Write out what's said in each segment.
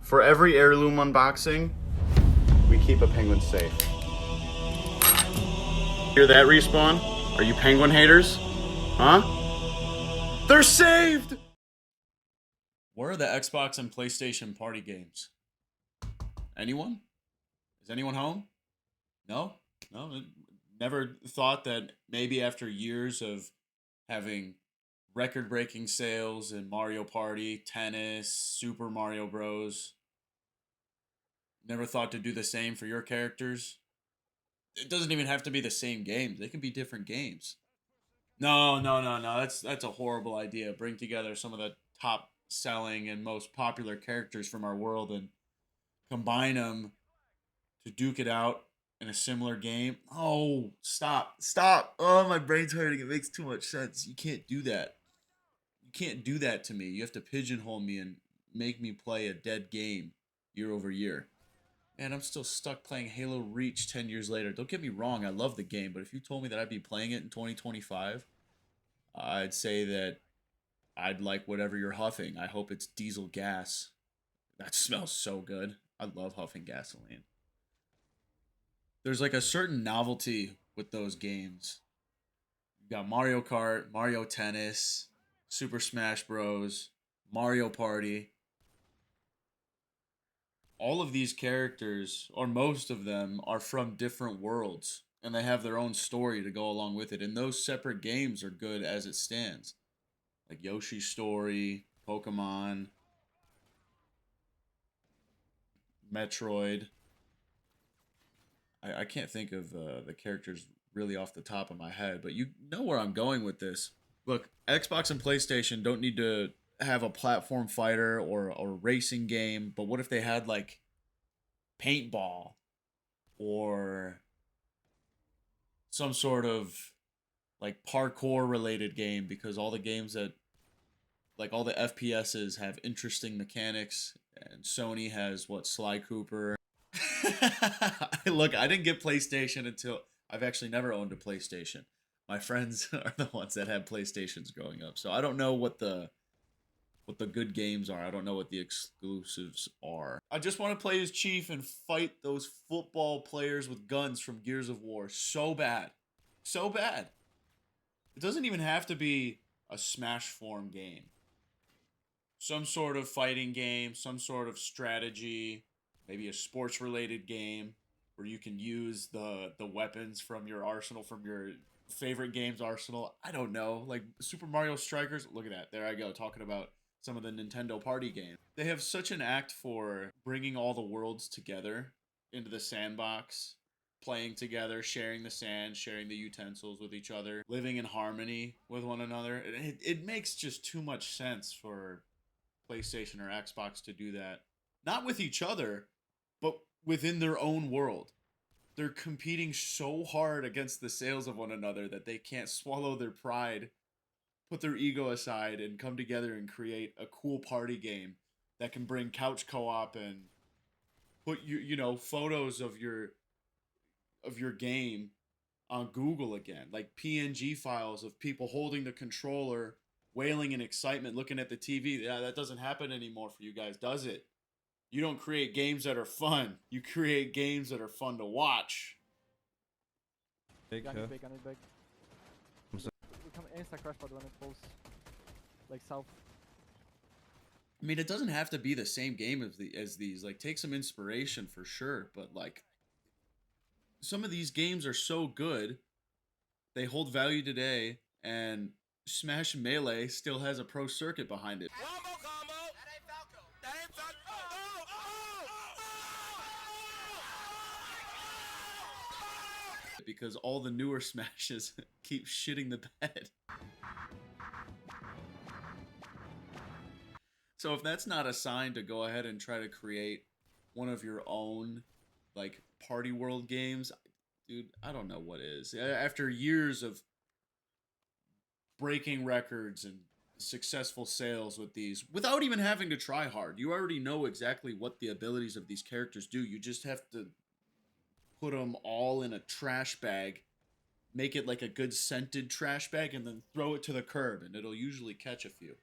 For every heirloom unboxing, we keep a penguin safe. Hear that, Respawn? Are you penguin haters? Huh? They're saved! Where are the Xbox and PlayStation party games? Anyone? Is anyone home? No? No? Never thought that maybe after years of having record-breaking sales in Mario Party, Tennis, Super Mario Bros. Never thought to do the same for your characters? It doesn't even have to be the same games. They can be different games. No, no, no, no. That's a horrible idea. Bring together some of the top selling and most popular characters from our world and combine them to duke it out in a similar game. Oh, stop. Stop. Oh, my brain's hurting. It makes too much sense. You can't do that. You can't do that to me. You have to pigeonhole me and make me play a dead game year over year. Man, I'm still stuck playing Halo Reach 10 years later. Don't get me wrong, I love the game, but if you told me that I'd be playing it in 2025, I'd say that I'd like whatever you're huffing. I hope it's diesel gas. That smells so good. I love huffing gasoline. There's like a certain novelty with those games. You got Mario Kart, Mario Tennis, Super Smash Bros, Mario Party. All of these characters, or most of them, are from different worlds, and they have their own story to go along with it. And those separate games are good as it stands, like Yoshi's Story, Pokemon, Metroid. I can't think of the characters really off the top of my head, but you know where I'm going with this. Look, Xbox and PlayStation don't need to have a platform fighter or a racing game, but what if they had like paintball or some sort of like parkour related game, because all the games that like all the FPSs have interesting mechanics, and Sony has what, Sly Cooper. Look, I didn't get PlayStation until I've actually never owned a PlayStation. My friends are the ones that had PlayStations growing up, so I don't know what the good games are. I don't know what the exclusives are. I just want to play as Chief and fight those football players with guns from Gears of War so bad. So bad. It doesn't even have to be a Smash form game. Some sort of fighting game, some sort of strategy, maybe a sports related game where you can use the weapons from your arsenal, from your favorite game's arsenal. I don't know, like Super Mario Strikers. Look at that. There I go, talking about some of the Nintendo party games. They have such an act for bringing all the worlds together into the sandbox, playing together, sharing the sand, sharing the utensils with each other, living in harmony with one another. It makes just too much sense for PlayStation or Xbox to do that. Not with each other, but within their own world. They're competing so hard against the sales of one another that they can't swallow their pride, put their ego aside, and come together and create a cool party game that can bring couch co-op and put photos of your game on Google again, like PNG files of people holding the controller, wailing in excitement, looking at the TV. Yeah, that doesn't happen anymore for you guys, does it? You don't create games that are fun. You create games that are fun to watch. Big, Gun huh? is big, gun is big. I'm so- We come insta crash pod when it pulls. Like south. I mean, it doesn't have to be the same game as these. Like, take some inspiration for sure, but like, some of these games are so good, they hold value today, and Smash Melee still has a pro circuit behind it. Combo combo! That ain't Falco. That ain't Falco. Because all the newer Smashes keep shitting the bed. So if that's not a sign to go ahead and try to create one of your own, like, party world games, dude, I don't know what is. After years of breaking records and successful sales with these, without even having to try hard, you already know exactly what the abilities of these characters do. You just have to put them all in a trash bag, make it like a good scented trash bag, and then throw it to the curb, and it'll usually catch a few.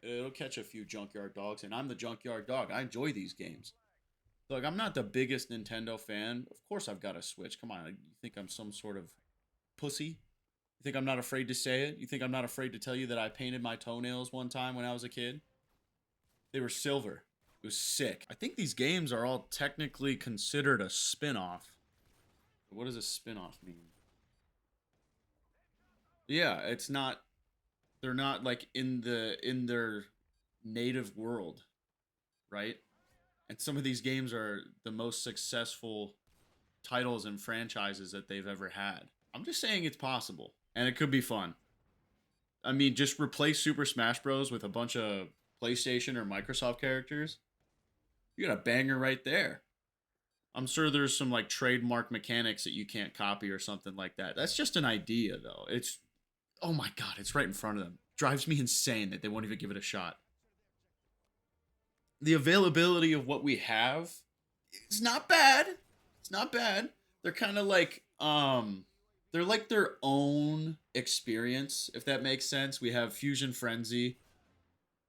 It'll catch a few junkyard dogs, and I'm the junkyard dog. I enjoy these games. Look, I'm not the biggest Nintendo fan. Of course, I've got a Switch. Come on, you think I'm some sort of pussy? You think I'm not afraid to say it? You think I'm not afraid to tell you that I painted my toenails one time when I was a kid? They were silver. It was sick. I think these games are all technically considered a spin-off. What does a spin-off mean? Yeah, it's not, they're not like in their native world, right? And some of these games are the most successful titles and franchises that they've ever had. I'm just saying it's possible, and it could be fun. I mean, just replace Super Smash Bros. With a bunch of PlayStation or Microsoft characters. You got a banger right there. I'm sure there's some like trademark mechanics that you can't copy or something like that. That's just an idea, though. It's, oh my god, it's right in front of them. Drives me insane that they won't even give it a shot. The availability of what we have is not bad. It's not bad. They're kind of like they're like their own experience, if that makes sense. We have Fusion Frenzy,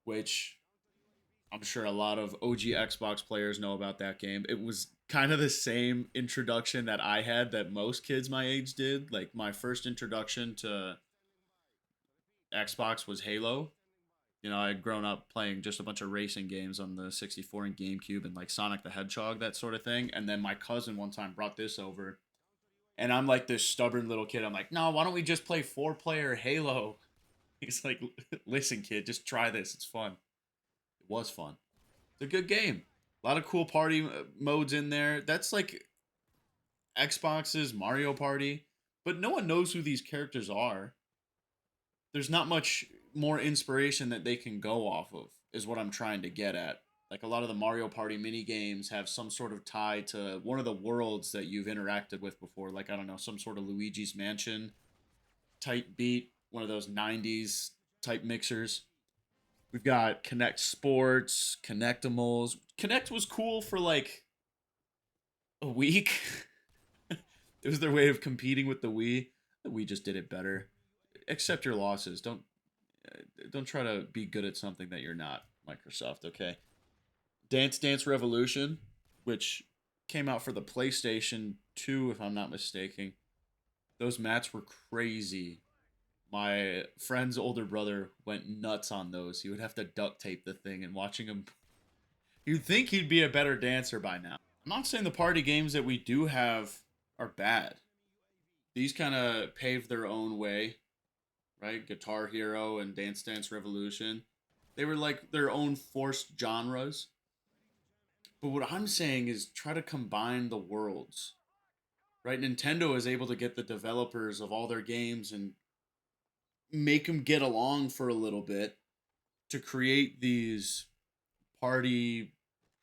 which I'm sure a lot of OG Xbox players know about that game. It was kind of the same introduction that I had that most kids my age did. Like my first introduction to Xbox was Halo. You know, I had grown up playing just a bunch of racing games on the 64 and GameCube and like Sonic the Hedgehog, that sort of thing. And then my cousin one time brought this over. And I'm like this stubborn little kid. I'm like, no, why don't we just play 4-player Halo? He's like, listen, kid, just try this. It's fun. It was fun. It's a good game. A lot of cool party modes in there. That's like Xbox's Mario Party. But no one knows who these characters are. There's not much more inspiration that they can go off of, is what I'm trying to get at. Like a lot of the Mario Party mini games have some sort of tie to one of the worlds that you've interacted with before. Like, I don't know, some sort of Luigi's Mansion type beat, one of those 90s type mixers. We've got Connect Sports, Connectimals. Connect was cool for like a week. It was their way of competing with the Wii. The Wii just did it better. Accept your losses. Don't try to be good at something that you're not, Microsoft, okay? Dance Dance Revolution, which came out for the PlayStation 2, if I'm not mistaken. Those mats were crazy. My friend's older brother went nuts on those. He would have to duct tape the thing, and watching him, you'd think he'd be a better dancer by now. I'm not saying the party games that we do have are bad. These kind of paved their own way, right? Guitar Hero and Dance Dance Revolution. They were like their own forced genres. But what I'm saying is try to combine the worlds, right? Nintendo is able to get the developers of all their games and make them get along for a little bit to create these party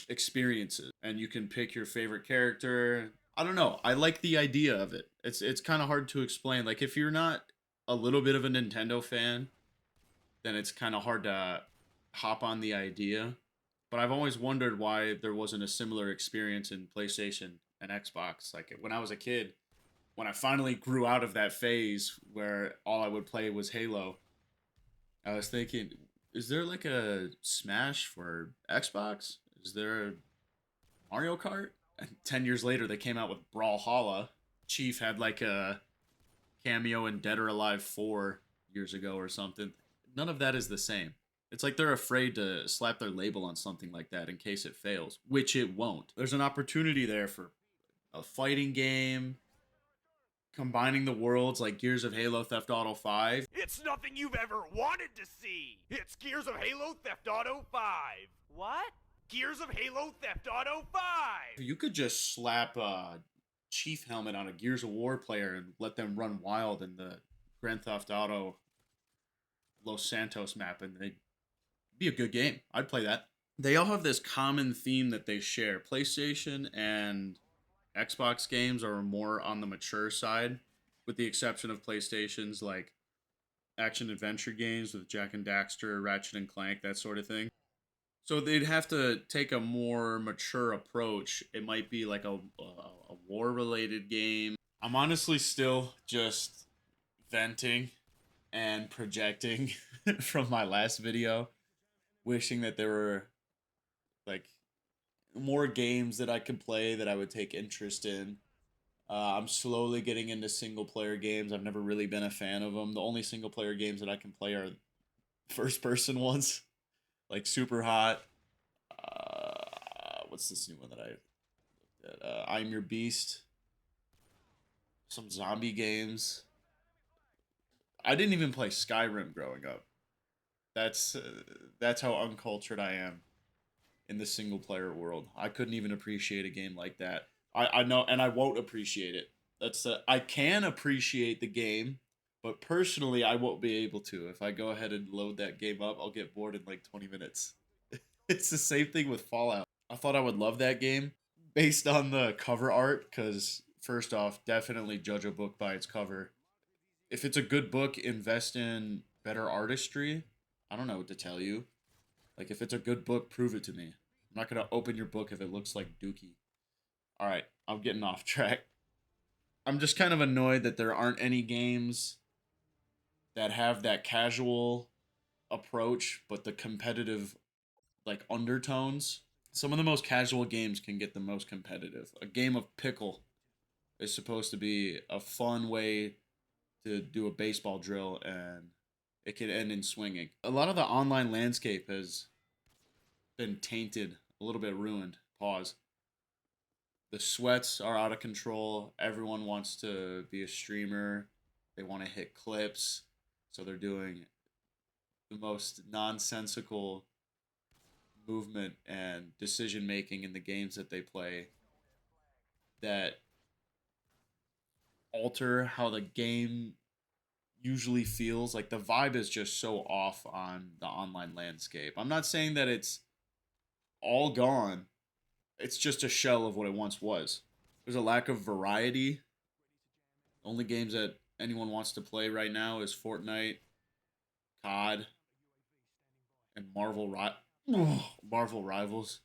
experiences. And you can pick your favorite character. I don't know. I like the idea of it. It's kind of hard to explain. Like if you're not a little bit of a Nintendo fan, then it's kind of hard to hop on the idea. But I've always wondered why there wasn't a similar experience in PlayStation and Xbox. Like when I was a kid, when I finally grew out of that phase where all I would play was Halo, I was thinking, is there like a Smash for Xbox? Is there a Mario Kart? And 10 years later, they came out with Brawlhalla. Chief had like a cameo in Dead or Alive 4 years ago or something. None of that is the same. It's like they're afraid to slap their label on something like that in case it fails, which it won't. There's an opportunity there for a fighting game, combining the worlds like Gears of Halo Theft Auto 5. It's nothing you've ever wanted to see. It's Gears of Halo Theft Auto 5. What? Gears of Halo Theft Auto 5. You could just slap a Chief helmet on a Gears of War player and let them run wild in the Grand Theft Auto Los Santos map, and they'd be a good game. I'd play that. They all have this common theme that they share. PlayStation and Xbox games are more on the mature side, with the exception of PlayStation's like action adventure games with Jack and Daxter, Ratchet and Clank, that sort of thing. So they'd have to take a more mature approach. It might be like a war-related game. I'm honestly still just venting and projecting from my last video. wishing that there were like more games that I could play that I would take interest in. I'm slowly getting into single player games. I've never really been a fan of them. The only single player games that I can play are first person ones, like Super Hot. What's this new one that I looked at? I'm Your Beast. Some zombie games. I didn't even play Skyrim growing up. That's uh, that's how uncultured I am in the single player world. I couldn't even appreciate a game like that. I know, and I won't appreciate it. I can appreciate the game, but personally, I won't be able to. If I go ahead and load that game up, I'll get bored in like 20 minutes. It's the same thing with Fallout. I thought I would love that game based on the cover art, because first off, definitely judge a book by its cover. If it's a good book, invest in better artistry. I don't know what to tell you. Like, if it's a good book, prove it to me. I'm not gonna open your book if it looks like Dookie. All right, I'm getting off track. I'm just kind of annoyed that there aren't any games that have that casual approach, but the competitive like undertones. Some of the most casual games can get the most competitive. A game of pickle is supposed to be a fun way to do a baseball drill, and it can end in swinging. A lot of the online landscape has been tainted, a little bit ruined. Pause. The sweats are out of control. Everyone wants to be a streamer. They want to hit clips. So they're doing the most nonsensical movement and decision making in the games that they play that alter how the game usually feels. Like, the vibe is just so off on the online landscape. I'm not saying that it's all gone. It's just a shell of what it once was. There's a lack of variety. Only games that anyone wants to play right now is Fortnite, COD, and Marvel Rivals.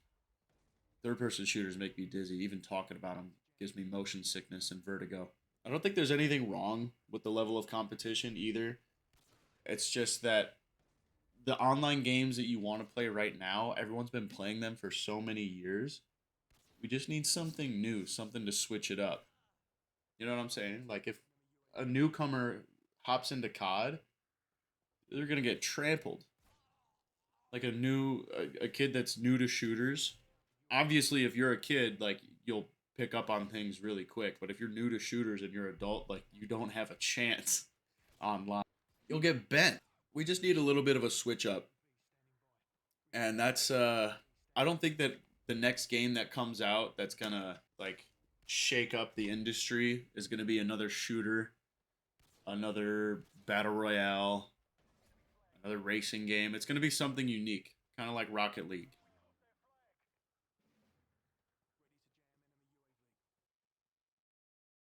Third-person shooters make me dizzy. Even talking about them gives me motion sickness and vertigo. I don't think there's anything wrong with the level of competition either. It's just that the online games that you want to play right now, everyone's been playing them for so many years. We just need something new, something to switch it up. You know what I'm saying? Like, if a newcomer hops into COD, they're gonna get trampled. Like a kid that's new to shooters. Obviously, if you're a kid, like, you'll pick up on things really quick. But if you're new to shooters and you're adult, like, you don't have a chance online. You'll get bent. We just need a little bit of a switch up, and that's I don't think that the next game that comes out that's gonna like shake up the industry is gonna be another shooter, another battle royale, another racing game. It's gonna be something unique, kind of like Rocket League.